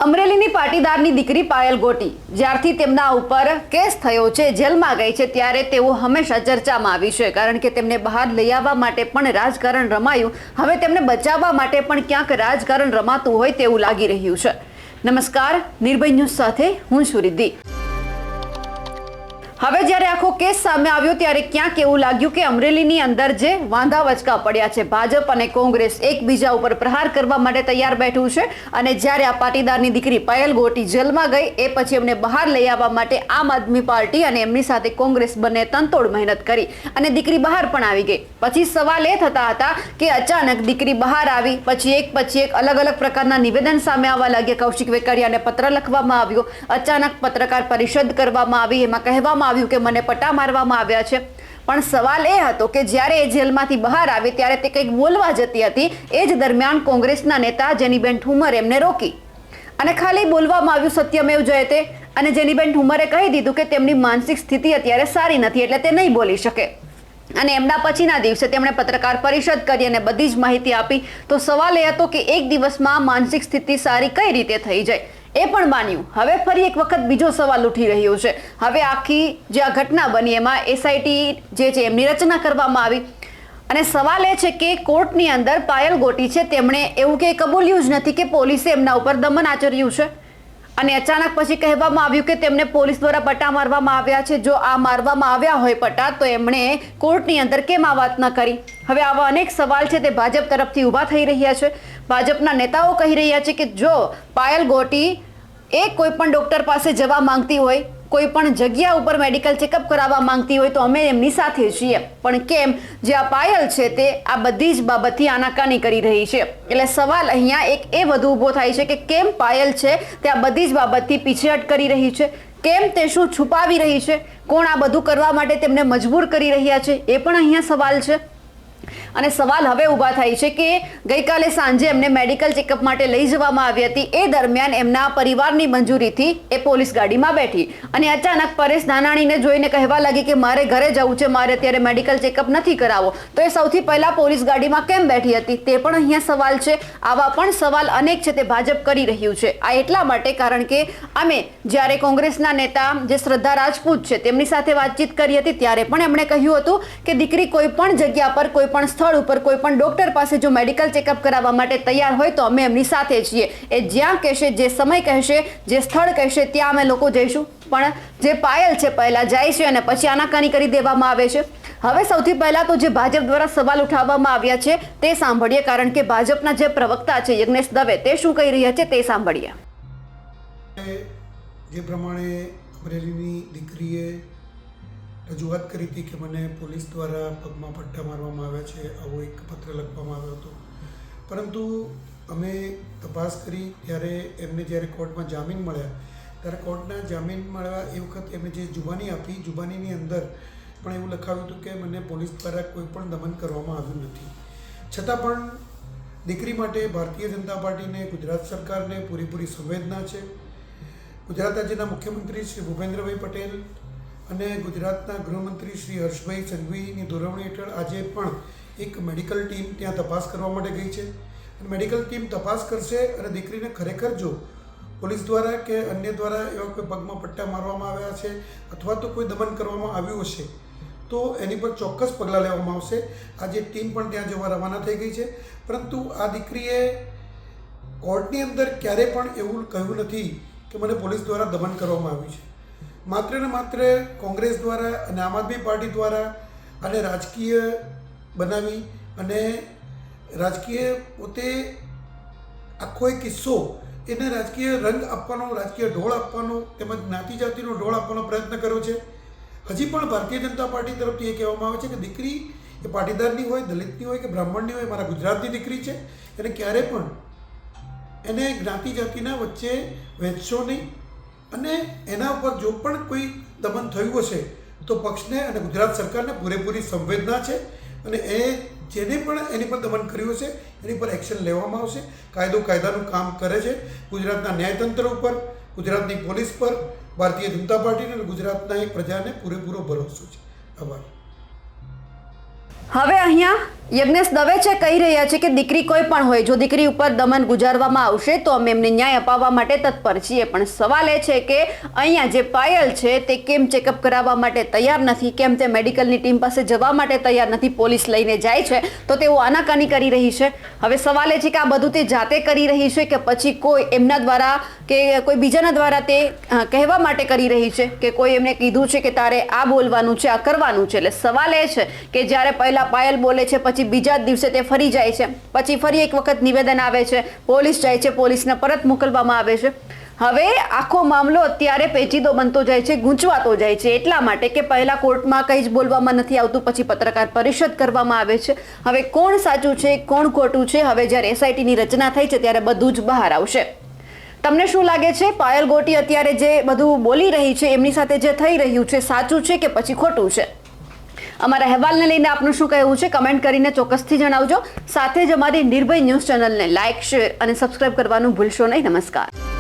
અમરેલીની પાટીદારની દીકરી પાયલ ગોટી જ્યારથી તેમના ઉપર કેસ થયો છે, જેલમાં ગઈ છે, ત્યારે તેઓ હંમેશા ચર્ચામાં આવી છે, કારણ કે તેમને બહાર લઈ આવવા માટે પણ રાજકારણ રમાયું. હવે તેમને બચાવવા માટે પણ ક્યાંક રાજકારણ રમાતું હોય તેવું લાગી રહ્યું છે. નમસ્કાર, નિર્ભય ન્યૂઝ સાથે હું છું રિદ્ધિ. હવે જ્યારે આખો કેસ સામે આવ્યો ત્યારે ક્યાંક એવું લાગ્યું કે અમરેલીની અંદર જે વાંધા વચકા પડ્યા છે, ભાજપ અને કોંગ્રેસ એકબીજા ઉપર પ્રહાર કરવા માટે તૈયાર બેઠું છે. અને જ્યારે આ પાટીદારની દીકરી પાયલ ગોટી જેલમાં ગઈ એ પછી એમને બહાર લઈ આવવા માટે આમ આદમી પાર્ટી અને એમની સાથે કોંગ્રેસ બંને તનતોડ મહેનત કરી અને દીકરી બહાર પણ આવી ગઈ. પછી સવાલ એ થતા હતા કે અચાનક દીકરી બહાર આવી પછી એક અલગ અલગ પ્રકારના નિવેદન સામે આવવા લાગ્યા. કૌશિક વેકરિયાને પત્ર લખવામાં આવ્યો, અચાનક પત્રકાર પરિષદ કરવામાં આવી, એમાં કહેવામાં કે મને પટ્ટા મારવામાં આવ્યા છે. પણ સવાલ એ હતો કે જ્યારે એ જેલમાંથી બહાર આવી ત્યારે તે કંઈક બોલવા જતી હતી. એ જ દરમિયાન કોંગ્રેસના નેતા જેનીબેન ઠુમર એમને રોકી અને ખાલી બોલવામાં આવ્યું સત્યમેવ જયતે. અને જેનીબેન ઠુમરે કહી દીધું કે તેમની માનસિક સ્થિતિ અત્યારે સારી નથી એટલે તે નહીં બોલી શકે. અને એમના પછીના દિવસે તેમણે પત્રકાર પરિષદ કરી અને બધી જ માહિતી આપી. તો સવાલ એ હતો કે એક દિવસમાં માનસિક સ્થિતિ સારી કઈ રીતે થઈ જાય, એ પણ માન્યું. હવે ફરી એક વખત બીજો સવાલ ઉઠી રહ્યો છે. હવે આખી જે આ ઘટના બની એમાં એસઆઈટી જે છે એમની રચના કરવામાં આવી અને સવાલ એ છે કે કોર્ટની અંદર પાયલ ગોટી છે તેમણે એવું કંઈ કબૂલ્યું જ નથી કે પોલીસે એમના ઉપર દમન આચર્યું છે. અને અચાનક પછી કહેવામાં આવ્યું કે તેમને પોલીસ દ્વારા પટ્ટા મારવામાં આવ્યા છે. જો આ મારવામાં આવ્યા હોય પટ્ટા તો એમણે કોર્ટની અંદર કેમ આ વાત ન કરી? હવે આવા અનેક સવાલ છે તે ભાજપ તરફથી ઊભા થઈ રહ્યા છે. ભાજપના નેતાઓ કહી રહ્યા છે કે જો પાયલ ગોટી કોઈ પણ ડોક્ટર પાસે જવા માંગતી હોય, કોઈ પણ જગ્યા ઉપર મેડિકલ ચેકઅપ કરાવવા માંગતી હોય તો અમે એમની સાથે છીએ. પણ કેમ જે આ પાયલ છે તે આ બધી જ બાબતથી આનાકાની કરી રહી છે? એટલે સવાલ અહીંયા એક એ વધુ ઊભો થાય છે કે કેમ પાયલ છે તે આ બધી જ બાબતથી પીછેહટ કરી રહી છે? કેમ તે શું છુપાવી રહી છે? કોણ આ બધું કરવા માટે તેમને મજબૂર કરી રહ્યા છે? એ પણ અહીંયા સવાલ છે. અને સવાલ હવે ઊભા થાય છે કે ગઈકાલે સાંજે એમને મેડિકલ ચેકઅપ માટે લઈ જવામાં આવી હતી. એ દરમિયાન એમના પરિવારની મંજૂરીથી એ પોલીસ ગાડીમાં બેઠી અને અચાનક પરેશ ધાનાણીને જોઈને કહેવા લાગી કે મારે ઘરે જવું છે, મારે અત્યારે મેડિકલ ચેકઅપ નથી કરાવવો. તો એ સૌથી પહેલા પોલીસ ગાડીમાં કેમ બેઠી હતી? તે પણ અહીંયા સવાલ છે. આવા પણ સવાલ અનેક છે તે ભાજપ કરી રહ્યું છે. આ એટલા માટે કારણ કે અમે જ્યારે કોંગ્રેસના નેતા જે શ્રદ્ધા રાજપૂત છે તેમની સાથે વાતચીત કરી હતી ત્યારે પણ એમણે કહ્યું હતું કે દીકરી કોઈ પણ જગ્યા પર, કોઈ પણ સ્થળ ઉપર, કોઈ પણ ડોક્ટર પાસે જો મેડિકલ ચેકઅપ કરાવવા માટે તૈયાર હોય તો અમે એમની સાથે છીએ. એ જ્યાં કહેશે, જે સમય કહેશે, જે સ્થળ કહેશે ત્યાં અમે લોકો જઈશું. પણ જે પાયલ છે પહેલા જાય છે અને પછી આનાકાની કરી દેવામાં આવે છે. હવે સૌથી પહેલા તો જે ભાજપ દ્વારા સવાલ ઉઠાવવામાં આવ્યા છે તે સાંભળીએ, કારણ કે ભાજપના જે પ્રવક્તા છે યજ્ઞેશ દવે તે શું કહી રહ્યા છે તે સાંભળીએ. જે પ્રમાણે અમરેલીની દીકરીએ રજૂઆત કરી હતી કે મને પોલીસ દ્વારા પગમાં પટ્ટા મારવામાં આવ્યા છે, આવો એક પત્ર લખવામાં આવ્યો હતો. પરંતુ અમે તપાસ કરી ત્યારે એમને જ્યારે કોર્ટમાં જામીન મળ્યા ત્યારે કોર્ટના જામીન મળ્યા એ વખત એમને જે જુબાની આપી, જુબાનીની અંદર પણ એવું લખાવ્યું હતું કે મને પોલીસ દ્વારા કોઈ પણ દમન કરવામાં આવ્યું નથી. છતાં પણ દીકરી માટે ભારતીય જનતા પાર્ટીને, ગુજરાત સરકારને પૂરેપૂરી સંવેદના છે. ગુજરાત રાજ્યના મુખ્યમંત્રી શ્રી ભૂપેન્દ્રભાઈ પટેલ અને ગુજરાતના ગૃહમંત્રી શ્રી હર્ષભાઈ સંઘવીની દોરવણી હેઠળ આજે પણ એક મેડિકલ ટીમ ત્યાં તપાસ કરવા માટે ગઈ છે. અને મેડિકલ ટીમ તપાસ કરશે અને દીકરીને ખરેખર જો પોલીસ દ્વારા કે અન્ય દ્વારા એવા કોઈ પગમાં પટ્ટા મારવામાં આવ્યા છે અથવા તો કોઈ દમન કરવામાં આવ્યું હશે તો એની પર ચોક્કસ પગલાં લેવામાં આવશે. આજે ટીમ પણ ત્યાં જવા રવાના થઈ ગઈ છે. પરંતુ આ દીકરીએ કોર્ટની અંદર ક્યારે પણ એવું કહ્યું નથી કે મને પોલીસ દ્વારા દમન કરવામાં આવ્યું છે. માત્ર ને માત્ર કોંગ્રેસ દ્વારા અને આમ આદમી પાર્ટી દ્વારા આને રાજકીય બનાવી અને રાજકીય પોતે આખો એક કિસ્સો એને રાજકીય રંગ આપવાનો, રાજકીય ઢોળ આપવાનો તેમજ જ્ઞાતિ જાતિનો ઢોળ આપવાનો પ્રયત્ન કર્યો છે. હજી પણ ભારતીય જનતા પાર્ટી તરફથી એ કહેવામાં આવે છે કે દીકરી એ પાટીદારની હોય, દલિતની હોય કે બ્રાહ્મણની હોય, મારા ગુજરાતની દીકરી છે. એને ક્યારે પણ એને જ્ઞાતિ જાતિના વચ્ચે વહેંચશો નહીં. અને એના ઉપર જો પણ કોઈ દમન થયું હશે તો પક્ષને અને ગુજરાત સરકારને પૂરેપૂરી સંવેદના છે. અને એ જેને પણ એની પર દમન કર્યું હશે એની પર એક્શન લેવામાં આવશે. કાયદો કાયદાનું કામ કરે છે. ગુજરાતના ન્યાયતંત્ર ઉપર, ગુજરાતની પોલીસ પર ભારતીય જનતા પાર્ટીને અને ગુજરાતના પ્રજાને પૂરેપૂરો ભરોસો છે. આભાર. હવે અહીંયા યજ્ઞેશ દવે છે કહી રહ્યા છે કે દીકરી કોઈ પણ હોય, જો દીકરી ઉપર દમન ગુજારવામાં આવશે તો અમે એમને ન્યાય અપાવવા માટે તત્પર છીએ. પણ સવાલ એ છે કે અહીંયા જે પાયલ છે તે કેમ ચેકઅપ કરાવવા માટે તૈયાર નથી, કેમ તે મેડિકલની ટીમ પાસે જવા માટે તૈયાર નથી, પોલીસ લઈને જાય છે તો તેઓ આનાકાની કરી રહી છે. હવે સવાલ એ છે કે આ બધું તે જાતે કરી રહી છે કે પછી કોઈ એમના દ્વારા કે કોઈ બીજાના દ્વારા તે કહેવા માટે કરી રહી છે કે કોઈ એમને કીધું છે કે તારે આ બોલવાનું છે, આ કરવાનું છે. એટલે સવાલ એ છે કે જ્યારે પહેલા પાયલ બોલે છે પછી બીજા જ દિવસે તે ફરી જાય છે, પછી ફરી એક વખત નિવેદન આવે છે, પોલીસ જાય છે, પોલીસને પરત મોકલવામાં આવે છે. હવે આખો મામલો અત્યારે પેચીદો બનતો જાય છે, ગૂંચવાતો જાય છે, એટલા માટે કે પહેલા કોર્ટમાં કંઈ જ બોલવામાં નથી આવતું, પછી પત્રકાર પરિષદ કરવામાં આવે છે. હવે કોણ સાચું છે, કોણ ખોટું છે, હવે જ્યારે SITની રચના થઈ છે ત્યારે બધું જ બહાર આવશે. તમને શું લાગે છે, પાયલ ગોટી અત્યારે જે બધું બોલી રહી છે એમની સાથે જે થઈ રહ્યું છે સાચું છે કે પછી ખોટું છે? અમારા અહેવાલને લઈને આપનું શું કહેવું છે કમેન્ટ કરીને ચોક્કસથી જણાવજો. સાથે જ અમારી નિર્ભય ન્યૂઝ ચેનલને લાઇક, શેર અને સબસ્ક્રાઇબ કરવાનું ભૂલશો નહીં. નમસ્કાર.